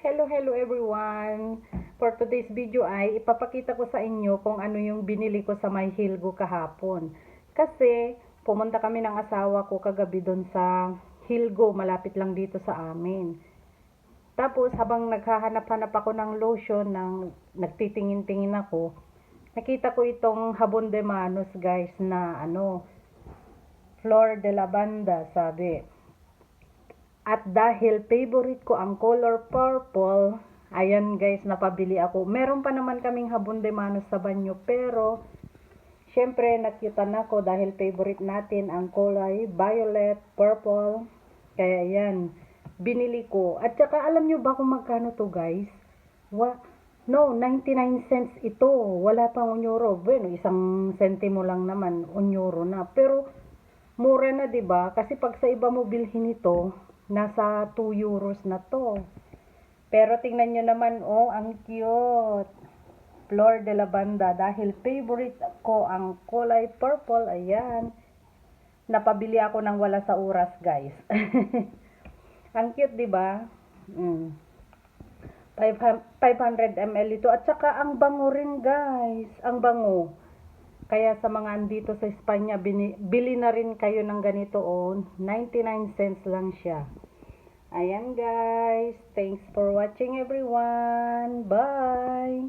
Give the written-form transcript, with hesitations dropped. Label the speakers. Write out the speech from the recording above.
Speaker 1: Hello everyone! For today's video ay ipapakita ko sa inyo kung ano yung binili ko sa My Hilgo kahapon. Kasi pumunta kami ng asawa ko kagabi doon sa Hilgo, malapit lang dito sa amin. Tapos habang naghahanap-hanap ako ng lotion, nagtitingin-tingin ako, nakita ko itong Jabon de Manos guys na Flor de Lavanda sabi. At dahil favorite ko ang color purple, ayan guys, napabili ako. Meron pa naman kaming Jabon de Manos sa banyo, pero syempre nakyutan ako dahil favorite natin ang kulay violet, purple. Kaya yan, binili ko. At saka alam nyo ba kung magkano to guys? No, 99 cents ito. Wala pang €1. Bueno, 1 sentimo lang naman, €1 na. Pero mura na 'di ba? Kasi pag sa iba mo bilhin ito, nasa €2 na to. Pero tingnan nyo naman, oh, ang cute. Flor de Lavanda. Dahil favorite ko ang kulay purple, ayan. Napabili ako ng wala sa oras, guys. Ang cute, di ba? 500 ml ito. At saka ang bango rin, guys. Ang bango. Kaya sa mga andito sa Espanya, bili na rin kayo ng ganito, oh. 99 cents lang siya. Ayan guys. Thanks for watching everyone. Bye!